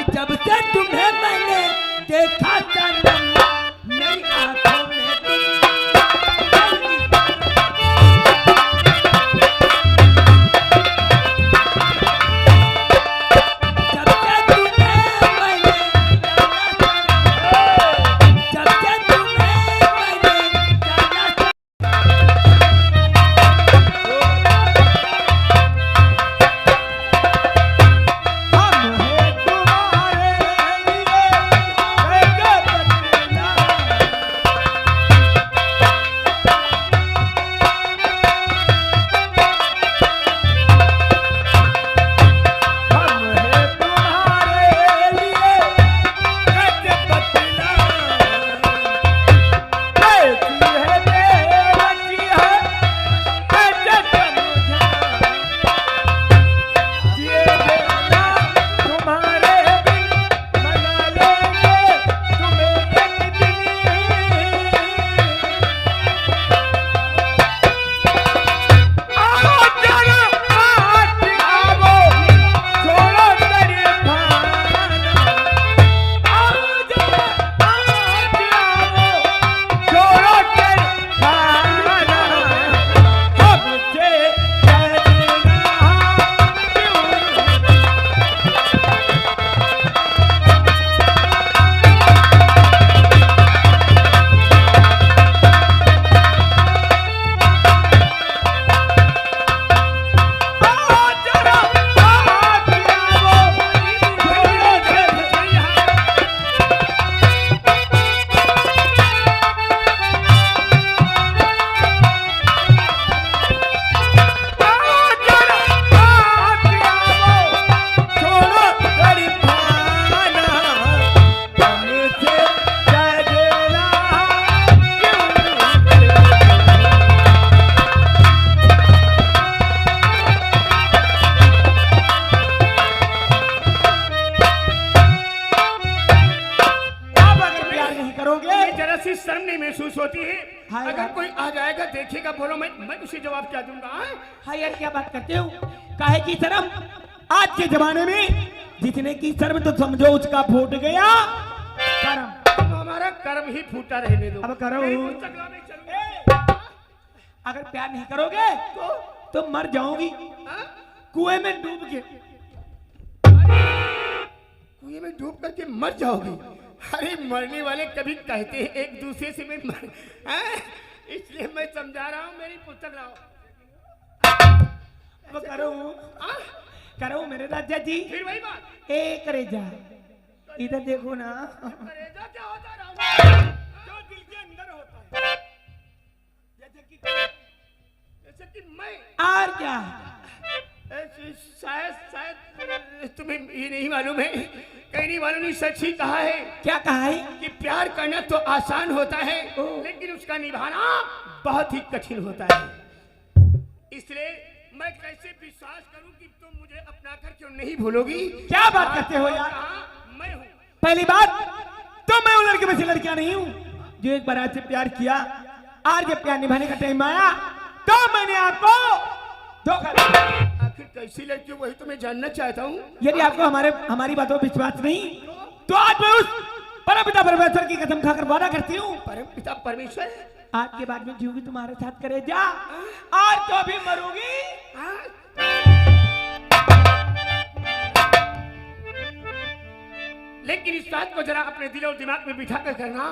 भाई जब से तुम्हें मैंने देखा जन्म मेरी आंखों में तुम अगर कोई आ जाएगा देखेगा बोलो मैं उसे जवाब क्या दूंगा? हाँ यार क्या बात करते हो? काहे की शर्म? आज के जमाने में जितने की शर्म तो समझो उसका फूट गया कर्म। तो हमारा कर्म ही फूटा रहने दो। अब करो। अगर प्यार नहीं करोगे तो मर जाओगी कुएं में डूब के। कुएं में डूब करके मर जाओगी? अरे मरने वाले कभी कहते हैं एक दूसरे से मैं इसलिए मैं समझा रहा हूँ मेरी पुस्तक लाओ। करो मेरे राजा जी। फिर वही बात। एक रेजा इधर देखो ना। रेजा क्या होता है? जो दिल के अंदर होता है। जैसे कि मैं। और क्या? शायद तुम्हें ये नहीं मालूम है, कहने वालों ने सच ही कहा है। क्या कहा है? कि प्यार करना तो आसान होता है लेकिन उसका निभाना बहुत ही कठिन होता है। इसलिए मैं कैसे विश्वास करूं कि तुम मुझे अपना कर क्यों नहीं भूलोगी? क्या बात करते हो यार? मैं हूं। पहली बात तो मैं उन लड़के में से लड़कियां नहीं हूं जो एक बार आपसे प्यार किया। आज जब प्यार निभाने का टाइम आया तो मैंने आपको धोखा दिया। आखिर कैसी लड़की वही तो मैं जानना चाहता हूँ। यदि आपको हमारी बातों पर विश्वास नहीं तो आज मैं उस परमपिता परमेश्वर की कसम खाकर वादा करती हूँ। परमपिता परमेश्वर? आज के बाद में जीऊंगी तुम्हारे साथ करे जा। आज तो भी मरूंगी। लेकिन इस बात को जरा अपने दिल और दिमाग में बिठा कर करना,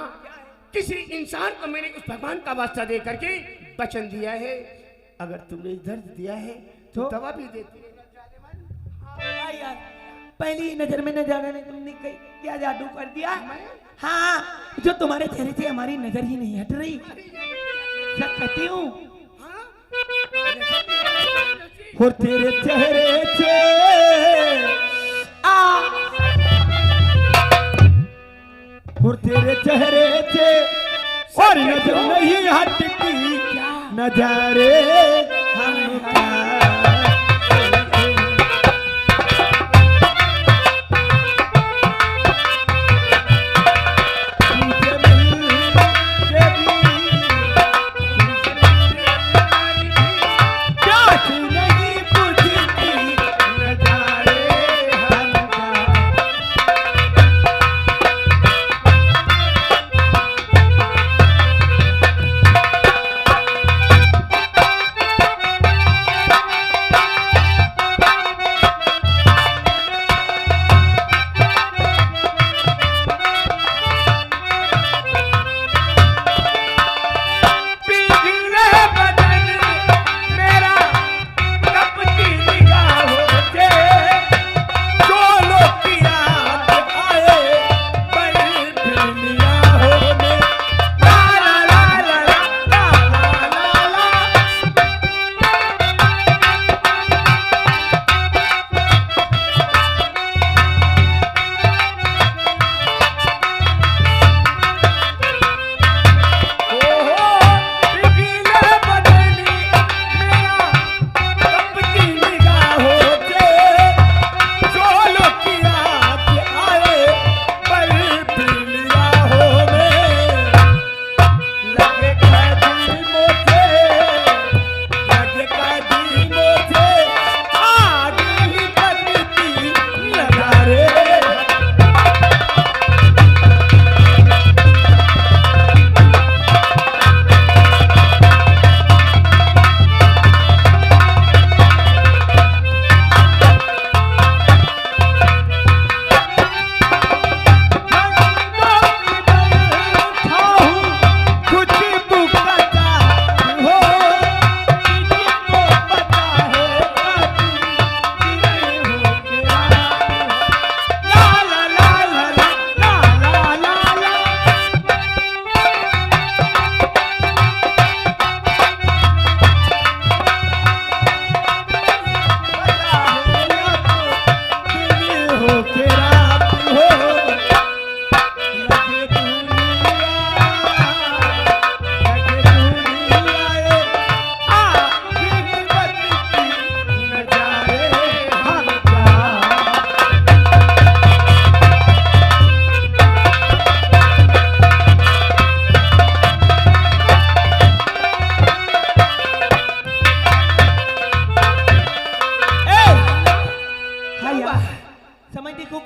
किसी इंसान को मैंने उस भगवान का वास्ता दे करके वचन दिया है, अगर तुमने दर्द दिया है तो दवा भी देती है। यार पहली नजर में न जाने ने तुमने क्या जादू कर दिया? हाँ, जो तुम्हारे चेहरे से हमारी नजर ही नहीं हट रही। सच कहती हूँ। और तेरे चेहरे से और तेरे चेहरे से और नजर नहीं हटती नजारे हमका।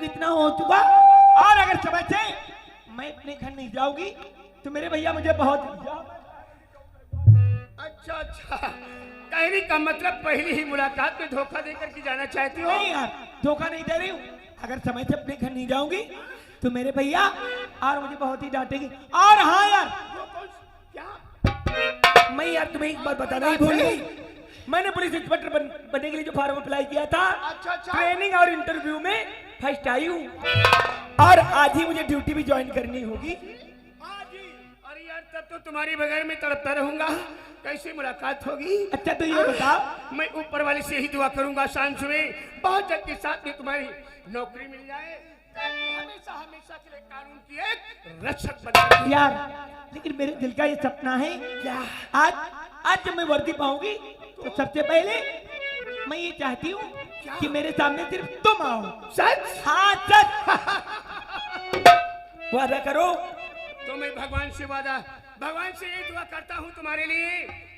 इतना हो चुका। और अगर समय से मैं अपने घर नहीं जाऊंगी तो मेरे भैया मुझे बहुत। अच्छा अच्छा, कहने का मतलब पहली ही मुलाकात में धोखा देकर के जाना चाहती हो? नहीं यार, धोखा नहीं दे रही हूँ। अगर समय से अपने घर नहीं जाऊंगी तो मेरे भैया और मुझे बहुत ही डांटेगी। और हाँ यार, क्या? मैं यार तुम्हें एक बात बताना ही भूल गई। मैंने पुलिस इंस्पेक्टर बनने के लिए जो फॉर्म अप्लाई किया था, अच्छा। ट्रेनिंग और इंटरव्यू में फर्स्ट आई हूँ। और आज ही मुझे ड्यूटी भी ज्वाइन करनी होगी। अरे यार, तब तो तुम्हारी बगैर में तड़पता रहूंगा। कैसे मुलाकात होगी? अच्छा तो ये बताओ। मैं ऊपर वाले से ही दुआ करूंगा शान सुबह बहुत जल्द के साथ में तुम्हारी नौकरी मिल जाए, हमेशा हमेशा के लिए कानून की एक रक्षक बन। यार लेकिन मेरे दिल का ये सपना है क्या, आज जब मैं वर्दी पाऊंगी तो सबसे पहले मैं ये चाहती हूँ कि मेरे सामने सिर्फ तुम आओ। सच? हाँ सच। वादा करो। तो मैं भगवान से ये दुआ करता हूँ तुम्हारे लिए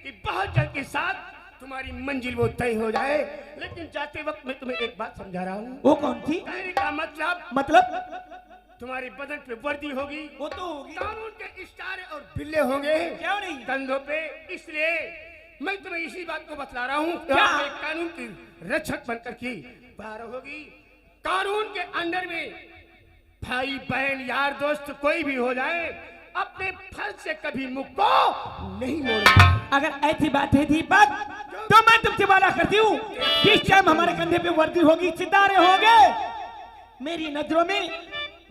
कि बहुत जल्द के साथ तुम्हारी मंजिल वो तय हो जाए। लेकिन जाते वक्त मैं तुम्हें एक बात समझा रहा हूँ। वो कौन थी? कहने का मतलब तुम्हारे बदन पे वर्दी होगी, वो तो होगी। कानून के स्टार और बिल्ले होंगे क्यों नहीं कंधों पे। इसलिए मैं तुम्हें इसी बात को बतला रहा हूँ, कानून की रक्षक बनकर की बाहर होगी। कानून के अंडर में भाई बहन यार दोस्त कोई भी हो जाए, अपने फर्ज से कभी मुख को नहीं मोड़ना। अगर ऐसी बात है दीपक तो मैं तुमसे वादा करती हूँ कि इस टाइम हमारे कंधे पे वर्दी होगी, सितारे होंगे। मेरी नजरों में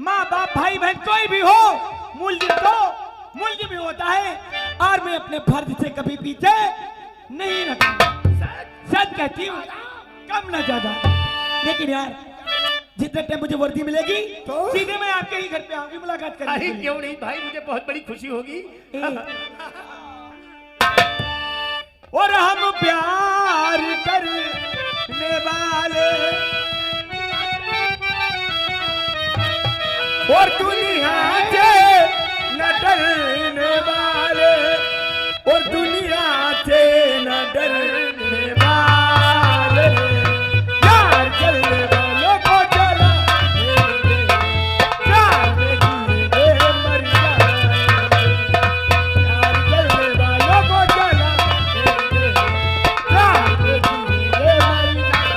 माँ बाप भाई बहन कोई भी हो, मुल्जिम भी होता है। और मैं अपने फर्ज से कभी पीछे नहीं रखूंगा। सच कहती हूँ, कम ना ज्यादा। लेकिन यार जितने टाइम मुझे वर्दी मिलेगी तो सीधे मैं आपके ही घर पे आऊंगी मुलाकात करने के लिए। क्यों नहीं भाई, मुझे बहुत बड़ी खुशी होगी। और हम प्यार करने वाले और दुनिया से न डरने वाले, और दुनिया से न डरने वाले, प्यार करने वालों को जला प्यार में जीने मर जाए, प्यार करने वालों को जला प्यार में जीने मर जाए।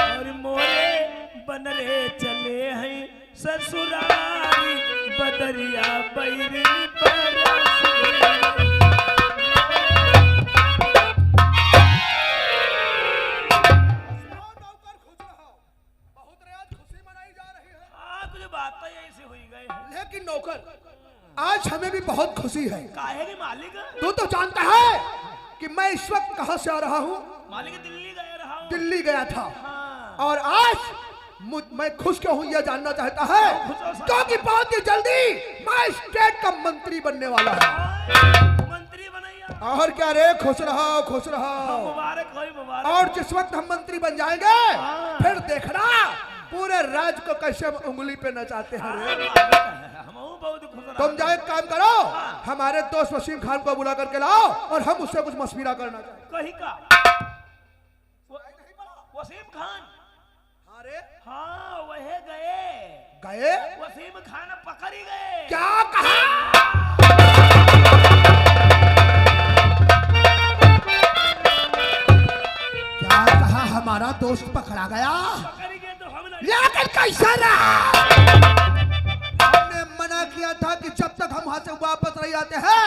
और मोरे बनरे चले हैं ससुरारी, बदरिया बैरी लेकिन नौकर, आज हमें भी बहुत खुशी है। काहे के मालिक? तू तो जानता है कि मैं इस वक्त कहां से आ रहा हूँ। मालिक दिल्ली गया रहा हूँ। दिल्ली गया था। हाँ। और आज मैं खुश क्यों हूँ यह जानना चाहता है, क्योंकि बहुत ही जल्दी मैं स्टेट का मंत्री बनने वाला हूँ। मंत्री बनैया। और क्या रे, खुश रहो खुश रहो। मुबारक हो, मुबारक। और जिस वक्त हम मंत्री बन जाएंगे फिर देखना पूरे राज्य को कैसे हम उंगली पे नचाते हैं रे। तुम जाओ, एक काम करो, हमारे दोस्त वसीम खान को बुला करके लाओ और हम उससे कुछ मशविरा करना चाहते। कहीं का वसीम खान? अरे हाँ वह गए वसीम खान पकड़ ही गए। क्या कहा? क्या कहा? हमारा दोस्त पकड़ा गया? पकड़ ही गए तो हम लेकिन कैसा रहा? हमने मना किया था कि जब तक हम वहां से वापस नहीं आते हैं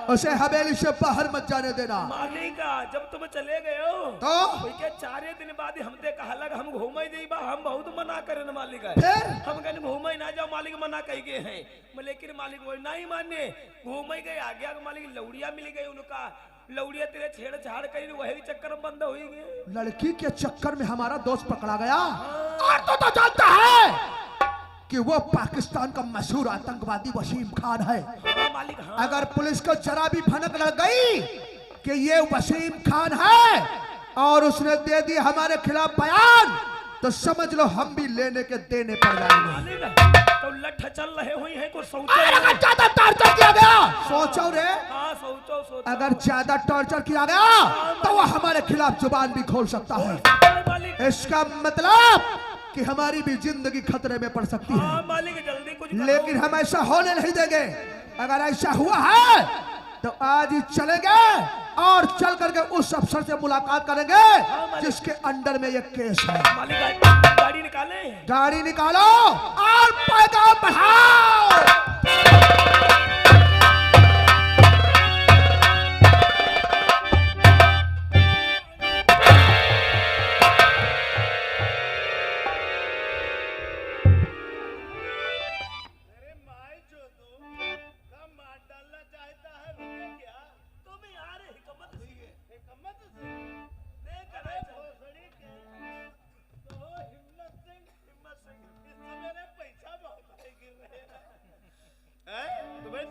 उसे हवेली से बाहर मत जाने देना। मालिक जब तुम चले गए हो तो के 4 दिन बाद हमसे कहा लगा हम घूमे नहीं बा, हम बहुत मना करे ना मालिक। फिर हम कहने घूमे ना जाओ, मालिक मना कह गए हैं। लेकिन मालिक वो नहीं माने, घूमे गए आगे आगे। मालिक लौड़िया मिल गई, उनका लौड़िया तेरे छेड़छाड़ करी, वही चक्कर में बंद हो गए। लड़की के चक्कर में हमारा दोस्त पकड़ा गया। और तो जानता है कि वो पाकिस्तान का मशहूर आतंकवादी वसीम खान है। मालिक हाँ। अगर पुलिस को जरा भी भनक लग गई कि ये वसीम खान है और उसने दे दी हमारे खिलाफ बयान तो समझ लो हम भी लेने के देने पड़ जाएंगे। तो लठ चल रहे हुई है को अगर ज्यादा टॉर्चर किया गया, सोचो रे, हाँ सोचो अगर ज्यादा टॉर्चर किया गया तो वो हमारे खिलाफ जुबान भी खोल सकता है। मालिक। इसका मतलब कि हमारी भी जिंदगी खतरे में पड़ सकती है। हाँ मालिक जल्दी कुछ करो। लेकिन हम ऐसा होने नहीं देंगे। अगर ऐसा हुआ है तो आज ही चलेंगे और चल करके उस अफसर से मुलाकात करेंगे जिसके अंडर में ये केस है। मालिक गाड़ी निकाले। गाड़ी निकालो और पैगाम बढ़ाओ।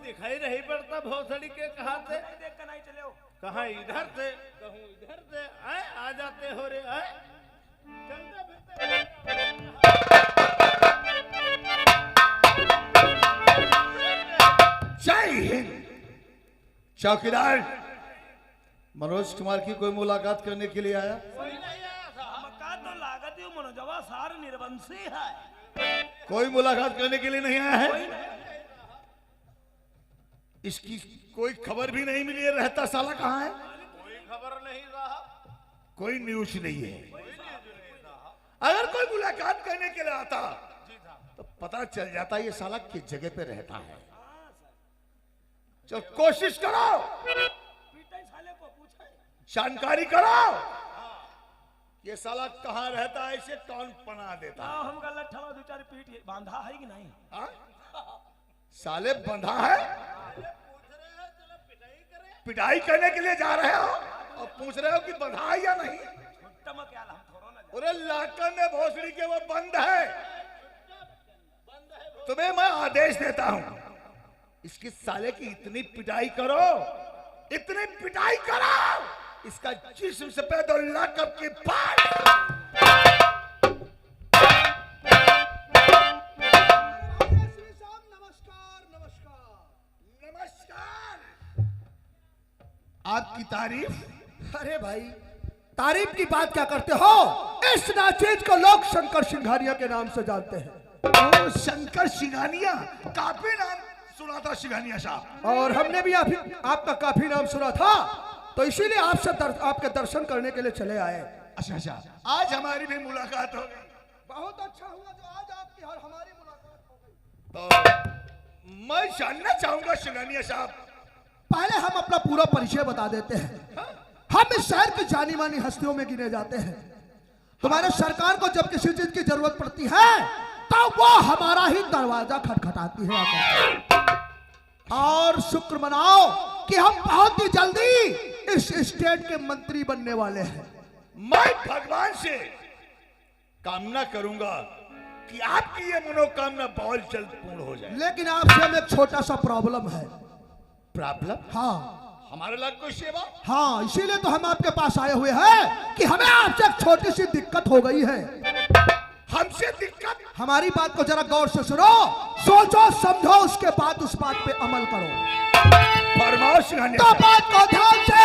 दिखाई नहीं पड़ता भोसड़ी के कहा थे देख कर नहीं चले हो। कहा इधर से कहूँ इधर से आए आ जाते हो रे आए चलते जय हिंद। चौकीदार मनोज कुमार की कोई मुलाकात करने के लिए आया? मक्का तो लागत ही मनोजवा सार निर्वंशी है। कोई मुलाकात करने के लिए नहीं आया है। इसकी कोई खबर भी नहीं मिली है। रहता साला कहाँ है? कोई खबर नहीं रहा, कोई न्यूज नहीं है। अगर कोई मुलाकात करने के लिए आता तो पता चल जाता ये साला किस जगह पे रहता है। चल कोशिश करो, साले को पूछे। जानकारी करो ये साला कहाँ रहता है, इसे कौन पना देता है। हम गलत ठला दो चार पीठ बांधा है कि नहीं? हाँ? साले बंधा है, पिटाई करने के लिए जा रहे हो और पूछ रहे हो कि बंधा है या नहीं। अरे लाकर में भोसड़ी के वो बंद है। तुम्हें मैं आदेश देता हूं इसकी साले की इतनी पिटाई करो, इतनी पिटाई करो, इसका जिस्म से पे दो लाकअप की बात। आपकी तारीफ? अरे भाई तारीफ की बात क्या करते हो? इस नाचीज को लोग शंकर सिंघानिया के नाम से जानते हैं। ओ शंकर सिंघानिया, काफी नाम सुना था सिंघानिया साहब। और हमने भी आपका काफी नाम सुना था, तो इसीलिए आपसे आपके दर्शन करने के लिए चले आए। अच्छा अच्छा, आज हमारी भी मुलाकात हो गई। बहुत अच्छा हुआ जो आज आपकी और हमारी मुलाकात हो गई। तो मैं जानना चाहूंगा सिंघानिया साहब, पहले हम अपना पूरा परिचय बता देते हैं। हम इस शहर की जानी मानी हस्तियों में गिने जाते हैं। तुम्हारे सरकार को जब किसी चीज की जरूरत पड़ती है तो वो हमारा ही दरवाजा खटखटाती है आकर। और शुक्र मनाओ कि हम बहुत ही जल्दी इस स्टेट के मंत्री बनने वाले हैं। मैं भगवान से कामना करूंगा कि आपकी ये मनोकामना बहुत जल्द पूर्ण हो जाए। लेकिन आपसे हम एक छोटा सा प्रॉब्लम है। प्रॉब्लम? हाँ हमारे लायक कोई सेवा? हाँ, इसीलिए तो हम आपके पास आए हुए हैं कि हमें आपसे एक छोटी सी दिक्कत हो गई है। हमसे दिक्कत? हमारी बात को जरा गौर से सुनो, सोचो समझो, उसके बाद उस बात पे अमल करो। फरमाओ सिंघानिया तो साहब। बात को ध्यान से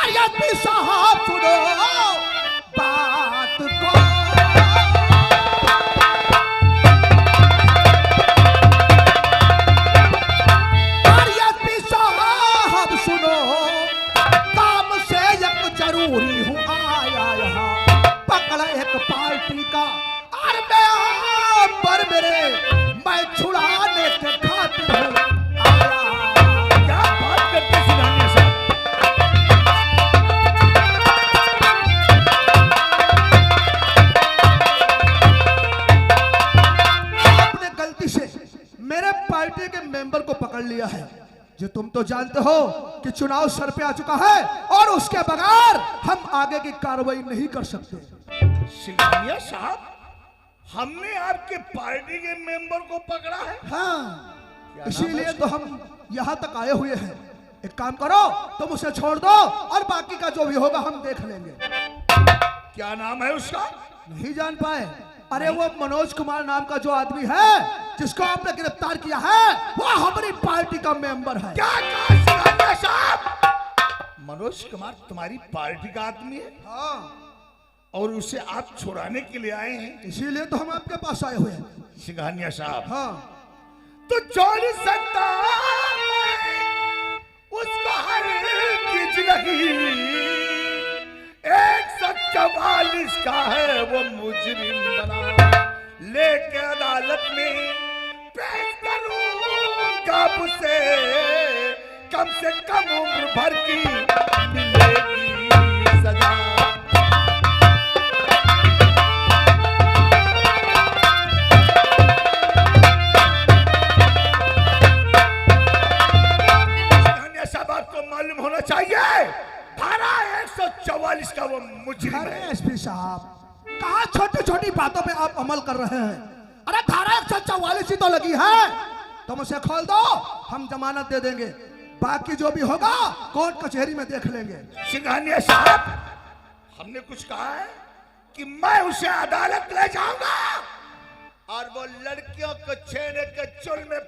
आयत भी साहब सुनो बात को। सुनो काम से एक जरूरी हूँ आया यहाँ, पकड़ा एक पार्टी का और मैं पर मेरे मैं छुड़ाने के खातिर हूँ आया। क्या बात करते सिंघानिया साहब? आपने गलती से मेरे पार्टी के मेंबर को पकड़ लिया है। जो तुम तो जानते हो कि चुनाव सर पे आ चुका है और उसके बगैर हम आगे की कार्रवाई नहीं कर सकते। सिंघानिया साहब, हमने आपके पार्टी के मेंबर को पकड़ा है? हाँ, इसीलिए तो हम यहाँ तक आए हुए हैं। एक काम करो, तुम उसे छोड़ दो और बाकी का जो भी होगा हम देख लेंगे। क्या नाम है उसका? नहीं जान पाए? अरे वो मनोज कुमार नाम का जो आदमी है जिसको आपने गिरफ्तार किया है वो हमारी पार्टी का मेंबर है। क्या कहा सिंघानिया साहब? मनोज कुमार तुम्हारी पार्टी का आदमी है हाँ, और उसे आप छुड़ाने के लिए आए हैं? इसीलिए तो हम आपके पास आए हुए हैं। सिंघानिया साहब, हाँ, तो चोरी सकता उसको हर की जिंदगी 144 का है वो मुजरिम बना, लेके अदालत में पेश करूंगा उसे, कम से कम उम्र भर की मिलेगी सजा। मालूम होना चाहिए धारा 144 का वो मुजरिम अरे है। एसपी साहब, कहाँ छोटी छोटी बातों पे आप अमल कर रहे हैं? अरे धारा 144 ही तो लगी है, तुम उसे खोल दो, हम जमानत दे देंगे, बाकी जो भी होगा कोर्ट कचहरी में देख लेंगे। सिंघानिया साहब, हमने कुछ कहा है कि मैं उसे अदालत ले जाऊंगा और वो लड़कियों को छेड़ने के जुल्म में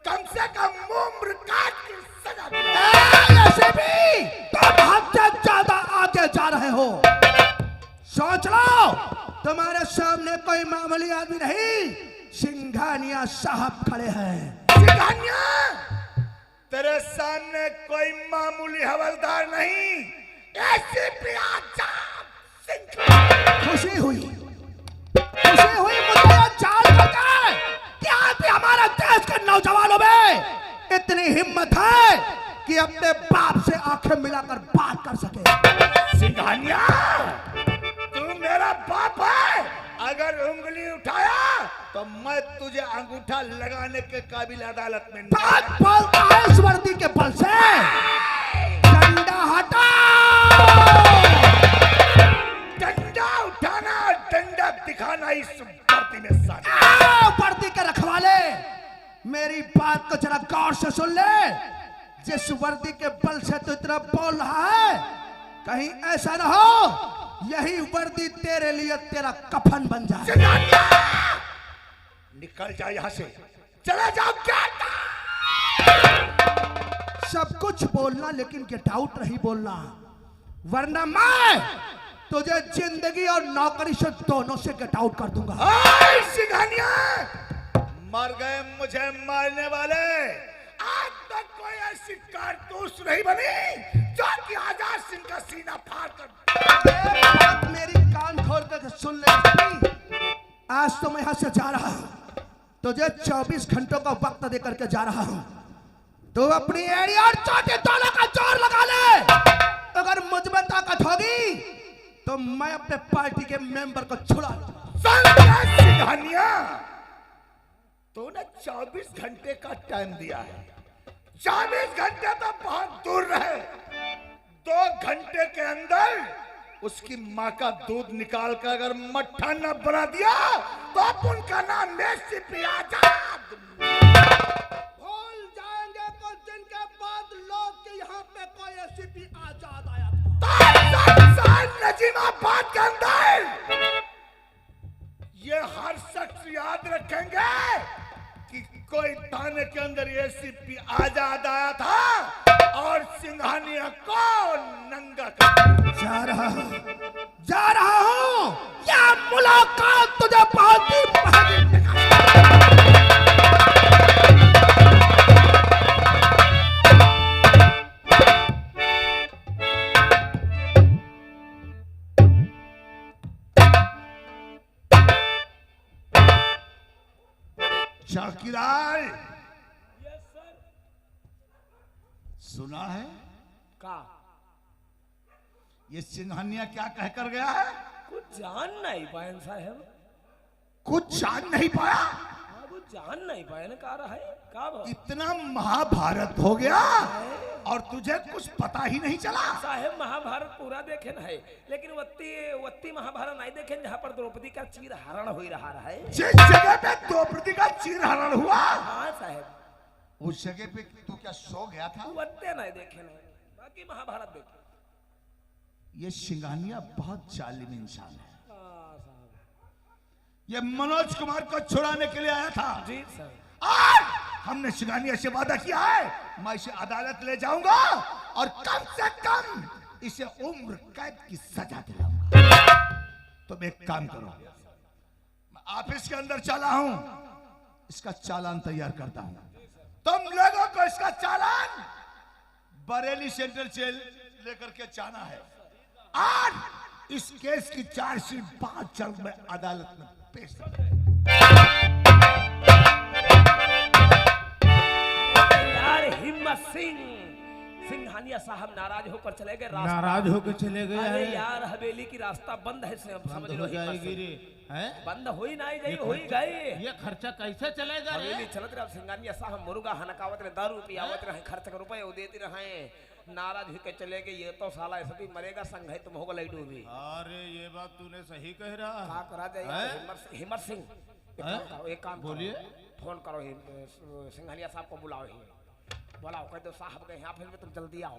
कम से कम उम्र काट की सजा दिलाऊंगा। ऐसे भी तुम हमसे ज्यादा आगे जा रहे हो। सोच लो, तुम्हारे सामने कोई मामूली आदमी नहीं, सिंघानिया साहब खड़े हैं। सिंघानिया, तेरे सामने कोई मामूली हवलदार नहीं, एसीपी आजाद सिंह। खुशी हुई मुझे यह जान करके कि आज भी हमारे देश के नौजवानों में इतनी हिम्मत है कि अपने बाप से आंखें मिलाकर बात कर सके। सिंघानिया, तू मेरा बाप है, अगर उंगली उठाया तो मैं तुझे अंगूठा लगाने के काबिल अदालत में बात बोलता है इस वर्दी के बल से। डंडा हटाओ। डंडा उठाना, डंडा दिखाना इस वर्दी में साथ। वर्दी के रखवाले, मेरी बात को जरा गौर से सुन ले। जिस वर्दी के बल से तू इतना बोल रहा है, कहीं ऐसा ना हो यही वर्दी तेरे लिए तेरा कफन बन जाए। निकल जा यहाँ से, चला जाओ। क्या सब कुछ बोलना लेकिन गेट आउट नहीं बोलना, वरना मैं तुझे जिंदगी और नौकरी से दोनों से गेट आउट कर दूंगा। सिंघानिया, मर गए मुझे मारने वाले, आज तक कोई ऐसी कारतूस नहीं बनी जो कि आजाद सिंह का सीना फाड़ कर। मेरी कान खोल कर सुन ले। आज तो मैं यहां से जा रहा हूं, तुझे 24 घंटों का वक्त दे करके जा रहा हूं। तू अपनी एड़ी और चोटी दोनों का जोर लगा ले। अगर मुझ में ताकत होगी तो मैं अपने पार्टी के मेंबर को छुड़ा लूंगा। सिंघानिया, तूने 24 घंटे का टाइम दिया है। 24 घंटे तो बहुत दूर रहे, 2 घंटे के अंदर उसकी माँ का दूध निकाल कर अगर मट्ठा न बना दिया तो अब उनका नाम एसीपी आजाद। भूल जाएंगे कुछ दिन के बाद लोग कि यहाँ पे कोई एसीपी आजाद आया था। नजीमाबाद के अंदर ये हर शख्स याद रखेंगे कि कोई थाने के अंदर एसीपी आजाद आया था और सिंघानिया को नंगा कर। जा रहा हूं, यह मुलाकात तुझे बहुत ही महंगी। चौकीदार, सुना है का ये सिंघानिया क्या कहकर गया है? कुछ जान नहीं पाए साहब, कुछ जान नहीं पाया। कुछ जान नहीं पाए ना, कह रहा है का इतना महाभारत हो गया और तुझे कुछ पता ही नहीं चला। साहब महाभारत पूरा देखे न है, लेकिन वत्ती महाभारत नहीं देखे जहाँ पर द्रौपदी का चीर हरण हो रहा है। जिस जगह पे द्रौपदी का चीर हरण हुआ, हाँ साहब, उस जगह पे तू क्या सो गया था? वत्ते नहीं देखे नहीं, बाकी महाभारत देखे। ये सिंघानिया बहुत जालिम इंसान है। हाँ साहब, ये मनोज कुमार को छुड़ाने के लिए आया था। जी साहब। आज हमने सिंघानिया से वादा किया है, मैं इसे अदालत ले जाऊंगा और कम से कम इसे उम्र कैद की सजा दिलाऊंगा। तुम एक काम करो, मैं ऑफिस के अंदर चला हूं, इसका चालान तैयार करता हूं। तुम लोगों को इसका चालान बरेली सेंट्रल जेल लेकर के जाना है। आज इस केस की चार्जशीट 5 जल्द में अदालत में पेश यार हिम्मत सिंह, सिंघानिया साहब नाराज होकर चले गए। नाराज होकर चले गए। अरे यार हवेली की रास्ता बंद है, समझ लो जाएगी रे, हैं? बंद हो ही नहीं जाएगी, हो ही गए। ये खर्चा कैसे चलेगा रे? हवेली चलत रहा, सिंघानिया साहब मुर्गा हनकावत रहे, दारू पियावत रहे, खर्च के रुपए वो देते रहे, नाराज होकर चले गए। ये तो साला ऐसा भी मरेगा, संग है तुम होगा लैडू भी। अरे ये बात तूने सही कह रहा। का करा जाए हिम्मत सिंह, एक काम बोलिए। फोन करो सिंघानिया साहब को बुलाओ, बुलाओ, कह दो साहब के यहाँ फिर तुम जल्दी आओ।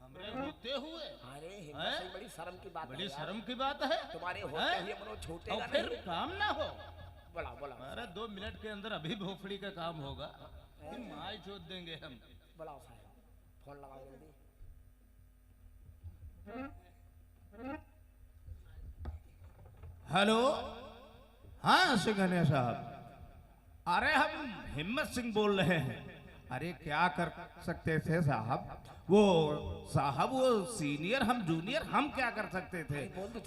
हमरे होते हुए अरे हिम्मत सिंह, बड़ी शर्म की बात, बड़ी शर्म की बात है। तुम्हारे होते हुए मनो छूटेगा फिर नहीं। काम ना हो। बुलाओ बुलाओ। अरे 2 मिनट के अंदर अभी भोपड़ी का काम होगा, माई जोत देंगे हम। बुलाओ साहब, फोन लगाओ जल्दी। हेलो, हाँ सिंघानिया साहब, अरे हम हिम्मत सिंह बोल रहे हैं। अरे क्या कर सकते थे साहब, वो सीनियर, हम जूनियर, हम क्या कर सकते थे?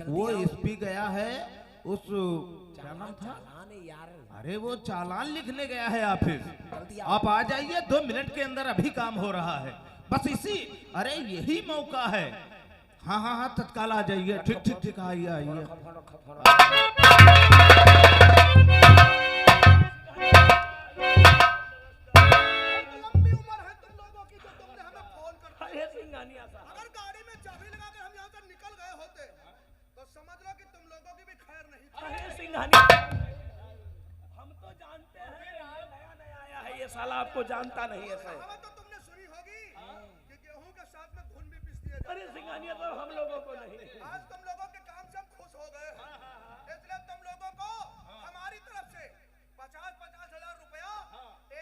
वो एसपी गया है, उस क्या नाम था यार, अरे वो चालान लिखने गया है ऑफिस। आप आ जाइए, 2 मिनट के अंदर अभी काम हो रहा है, बस इसी, अरे यही मौका है। हाँ हाँ हाँ, तत्काल आ जाइए। ठीक ठीक ठीक, आइए आइए। अगर गाड़ी में चाबी लगाकर हम यहाँ से निकल गए होते तो समझ लो कि तुम लोगों की भी खैर नहीं थी। हम तो जानते हैं, नया नया आया है ये साला, आपको जानता नहीं है सर। तो तुमने सुनी होगी कि गेहूं के साथ में घुन भी पीस दिया जाता है। अरे सिंघानिया तो हम लोगों को नहीं। आज तुम लोगों के काम से हम खुश हो गए, इसलिए तुम लोगों को हमारी तरफ से 50-50 हजार रुपया,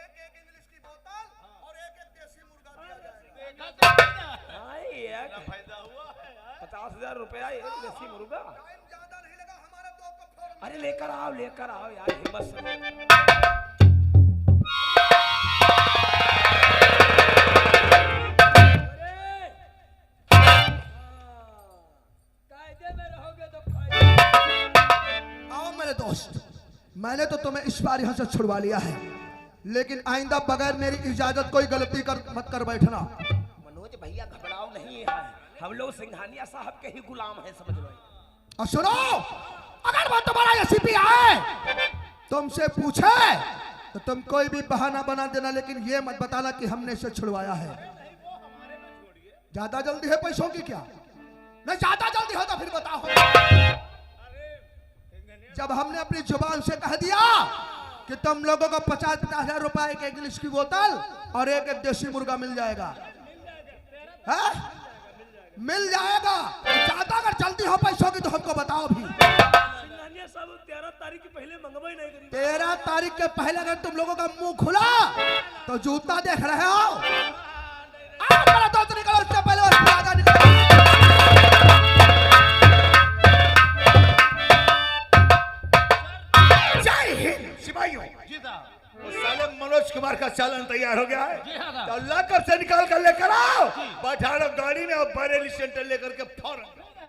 एक इंग्लिश की बोतल और एक देसी मुर्गा दिया जाएगा। फायदा हुआ है 50,000 रुपया एक देसी मुर्गा। टाइम ज्यादा नहीं लगा, हमारे दो को फौरन। अरे लेकर आओ यार हिम्मत से। आओ मेरे दोस्त, मैंने तो तुम्हें इस बार यहाँ से छुड़वा लिया है, लेकिन आइंदा बगैर मेरी इजाजत कोई गलती मत कर बैठना। मनोज भैया घबराओ नहीं है, हम लोग सिंघानिया साहब के ही गुलाम हैं, समझ लो। और सुनो, अगर वो तुम्हारा एसीपी आए तुमसे पूछे तो तुम कोई भी बहाना बना देना, लेकिन ये मत बताना कि हमने इसे छुड़वाया है। ज्यादा जल्दी है पैसों की क्या? नहीं ज्यादा जल्दी हो तो फिर बताओ। जब हमने अपनी जुबान से कह दिया कि तुम लोगों को 50-50 हजार रुपए, एक इंग्लिश की बोतल और एक देसी मुर्गा मिल जाएगा, है? मिल जाएगा। ज्यादा अगर जल्दी हो पैसों की तो हमको बताओ भी। सिंघानिया साहब 13 तारीख के पहले मंगवा ही नहीं करी। 13 तारीख के पहले अगर तुम लोगों का मुंह खुला तो जूता देख रहे हो। मेरा दोस्त निकलो, उससे पहले आजा निकलो। जय हिंद सिपाहियों। जी साहब। उस साले मनोज कुमार का चालान तैयार हो गया है, जी हाँ साहब। तो लॉकअप से निकाल कर लेकर आओ, बैठा लो गाड़ी में और बरेली सेंटर लेकर के फौरन